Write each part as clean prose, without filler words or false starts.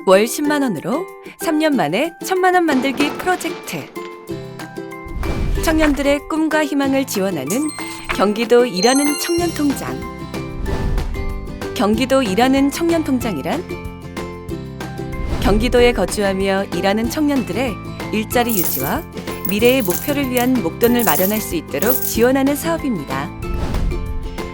월 10만 원으로 3년 만에 1,000만 원 만들기 프로젝트. 청년들의 꿈과 희망을 지원하는 경기도 일하는 청년 통장. 경기도 일하는 청년 통장이란 경기도에 거주하며 일하는 청년들의 일자리 유지와 미래의 목표를 위한 목돈을 마련할 수 있도록 지원하는 사업입니다.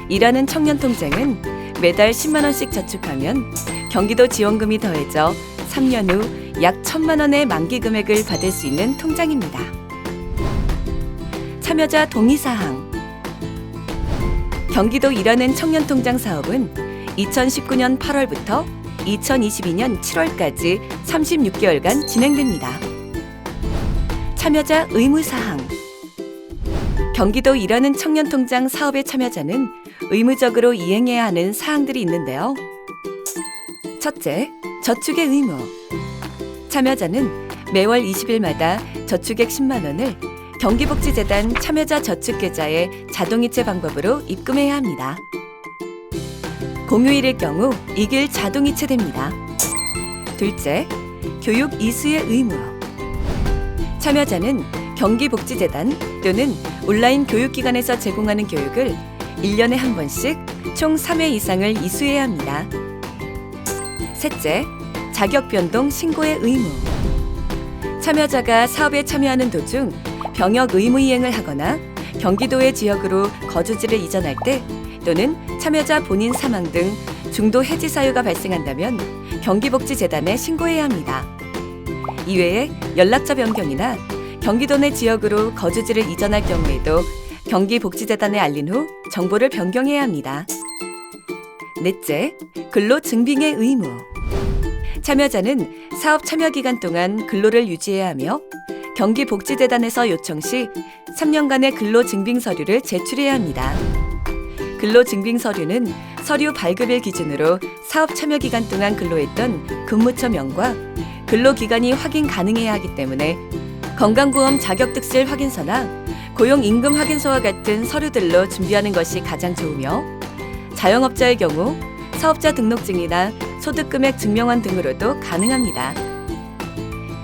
일하는 청년 통장은 매달 10만 원씩 저축하면 경기도 지원금이 더해져 3년 후 약 1,000만 원의 만기 금액을 받을 수 있는 통장입니다. 참여자 동의사항. 경기도 일하는 청년 통장 사업은 2019년 8월부터 2022년 7월까지 36개월간 진행됩니다. 참여자 의무사항. 경기도 일하는 청년 통장 사업의 참여자는 의무적으로 이행해야 하는 사항들이 있는데요. 첫째, 저축의 의무. 참여자는 매월 20일마다 저축액 10만 원을 경기복지재단 참여자 저축계좌에 자동이체 방법으로 입금해야 합니다. 공휴일일 경우 이길 자동이체됩니다. 둘째, 교육 이수의 의무. 참여자는 경기복지재단 또는 온라인 교육기관에서 제공하는 교육을 1년에 한 번씩 총 3회 이상을 이수해야 합니다. 셋째, 자격 변동 신고의 의무. 참여자가 사업에 참여하는 도중 병역 의무 이행을 하거나 경기도의 지역으로 거주지를 이전할 때 또는 참여자 본인 사망 등 중도 해지 사유가 발생한다면 경기복지재단에 신고해야 합니다. 이외에 연락처 변경이나 경기도 내 지역으로 거주지를 이전할 경우에도 경기복지재단에 알린 후 정보를 변경해야 합니다. 넷째, 근로증빙의 의무. 참여자는 사업 참여 기간 동안 근로를 유지해야 하며 경기복지재단에서 요청 시 3년간의 근로증빙 서류를 제출해야 합니다. 근로증빙 서류는 서류 발급일 기준으로 사업 참여 기간 동안 근로했던 근무처명과 근로기간이 확인 가능해야 하기 때문에 건강보험 자격특실 확인서나 고용임금 확인서와 같은 서류들로 준비하는 것이 가장 좋으며 자영업자의 경우 사업자 등록증이나 소득금액 증명원 등으로도 가능합니다.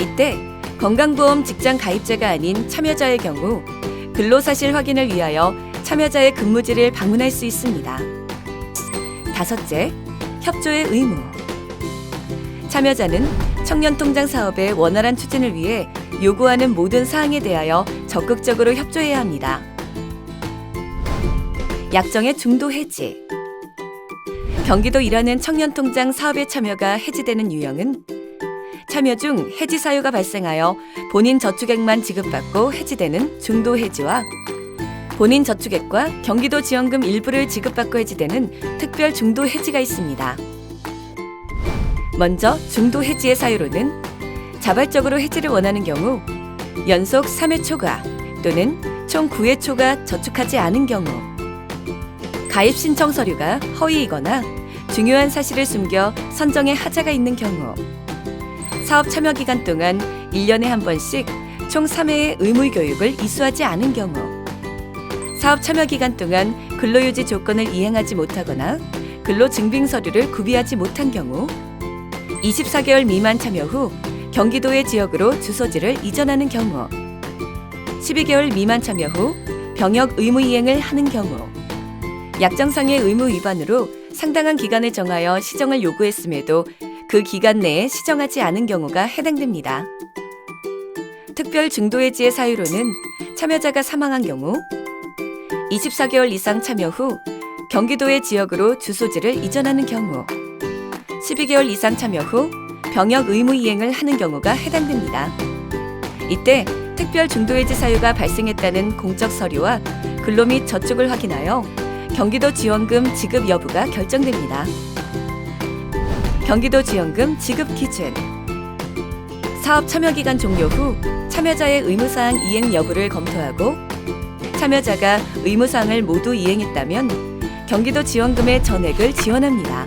이때 건강보험 직장 가입자가 아닌 참여자의 경우 근로사실 확인을 위하여 참여자의 근무지를 방문할 수 있습니다. 다섯째, 협조의 의무. 참여자는 청년통장 사업의 원활한 추진을 위해 요구하는 모든 사항에 대하여 적극적으로 협조해야 합니다. 약정의 중도 해지. 경기도 일하는 청년통장 사업에 참여가 해지되는 유형은 참여 중 해지 사유가 발생하여 본인 저축액만 지급받고 해지되는 중도 해지와 본인 저축액과 경기도 지원금 일부를 지급받고 해지되는 특별 중도 해지가 있습니다. 먼저 중도 해지의 사유로는 자발적으로 해지를 원하는 경우 연속 3회 초과 또는 총 9회 초과 저축하지 않은 경우 가입 신청 서류가 허위이거나 중요한 사실을 숨겨 선정에 하자가 있는 경우 사업 참여 기간 동안 1년에 한 번씩 총 3회의 의무 교육을 이수하지 않은 경우 사업 참여 기간 동안 근로유지 조건을 이행하지 못하거나 근로증빙 서류를 구비하지 못한 경우 24개월 미만 참여 후 경기도의 지역으로 주소지를 이전하는 경우 12개월 미만 참여 후 병역 의무 이행을 하는 경우 약정상의 의무 위반으로 상당한 기간을 정하여 시정을 요구했음에도 그 기간 내에 시정하지 않은 경우가 해당됩니다. 특별 중도해지의 사유로는 참여자가 사망한 경우 24개월 이상 참여 후 경기도의 지역으로 주소지를 이전하는 경우 12개월 이상 참여 후 병역 의무 이행을 하는 경우가 해당됩니다. 이때 특별 중도해지 사유가 발생했다는 공적 서류와 근로 및 저축을 확인하여 경기도 지원금 지급 여부가 결정됩니다. 경기도 지원금 지급 기준. 사업 참여 기간 종료 후 참여자의 의무사항 이행 여부를 검토하고 참여자가 의무사항을 모두 이행했다면 경기도 지원금의 전액을 지원합니다.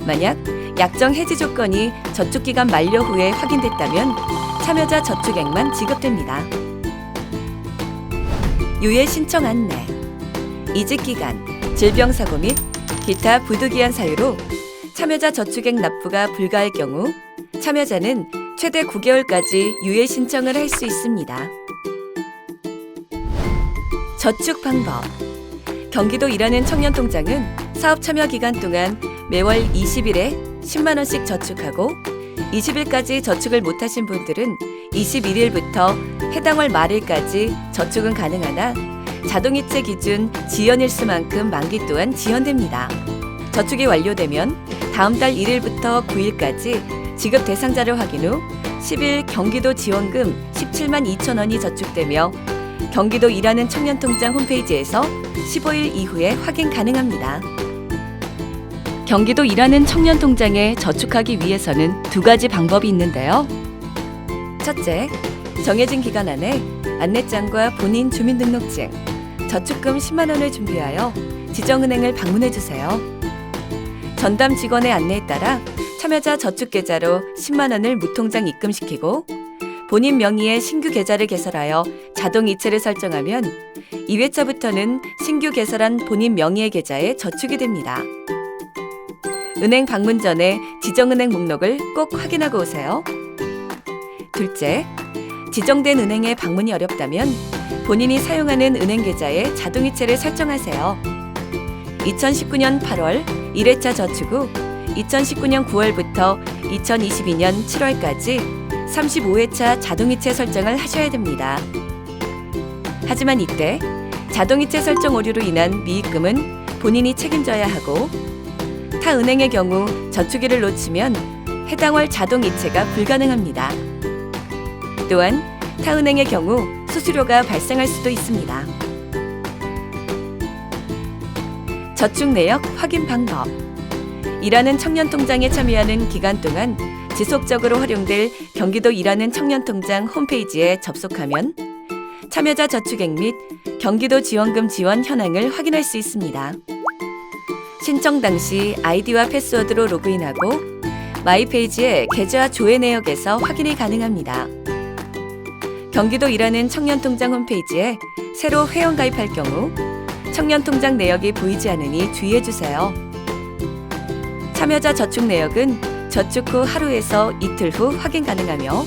만약 약정 해지 조건이 저축기간 만료 후에 확인됐다면 참여자 저축액만 지급됩니다. 유예 신청 안내. 이직기간, 질병사고 및 기타 부득이한 사유로 참여자 저축액 납부가 불가할 경우 참여자는 최대 9개월까지 유예 신청을 할 수 있습니다. 저축 방법. 경기도 일하는 청년통장은 사업 참여 기간 동안 매월 20일에 10만 원씩 저축하고 20일까지 저축을 못하신 분들은 21일부터 해당 월 말일까지 저축은 가능하나 자동이체 기준 지연일수만큼 만기 또한 지연됩니다. 저축이 완료되면 다음 달 1일부터 9일까지 지급 대상자를 확인 후 10일 경기도 지원금 17만 2천 원이 저축되며 경기도 일하는 청년통장 홈페이지에서 15일 이후에 확인 가능합니다. 경기도 일하는 청년통장에 저축하기 위해서는 두 가지 방법이 있는데요. 첫째, 정해진 기간 안에 안내장과 본인 주민등록증, 저축금 10만 원을 준비하여 지정은행을 방문해 주세요. 전담 직원의 안내에 따라 참여자 저축계좌로 10만 원을 무통장 입금시키고 본인 명의의 신규 계좌를 개설하여 자동 이체를 설정하면 2회차부터는 신규 개설한 본인 명의의 계좌에 저축이 됩니다. 은행 방문 전에 지정은행 목록을 꼭 확인하고 오세요. 둘째, 지정된 은행에 방문이 어렵다면 본인이 사용하는 은행 계좌에 자동이체를 설정하세요. 2019년 8월 1회차 저축 후 2019년 9월부터 2022년 7월까지 35회차 자동이체 설정을 하셔야 됩니다. 하지만 이때 자동이체 설정 오류로 인한 미입금은 본인이 책임져야 하고 타 은행의 경우 저축일을 놓치면 해당 월 자동이체가 불가능합니다. 또한 타 은행의 경우 수수료가 발생할 수도 있습니다. 저축 내역 확인 방법. 일하는 청년통장에 참여하는 기간 동안 지속적으로 활용될 경기도 일하는 청년통장 홈페이지에 접속하면 참여자 저축액 및 경기도 지원금 지원 현황을 확인할 수 있습니다. 신청 당시 아이디와 패스워드로 로그인하고 마이 페이지의 계좌 조회 내역에서 확인이 가능합니다. 경기도 일하는 청년통장 홈페이지에 새로 회원 가입할 경우 청년통장 내역이 보이지 않으니 주의해 주세요. 참여자 저축 내역은 저축 후 하루에서 이틀 후 확인 가능하며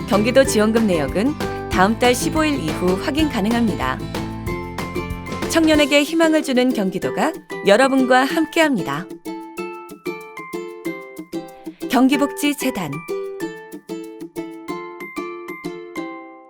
경기도 지원금 내역은 다음 달 15일 이후 확인 가능합니다. 청년에게 희망을 주는 경기도가 여러분과 함께합니다. 경기복지재단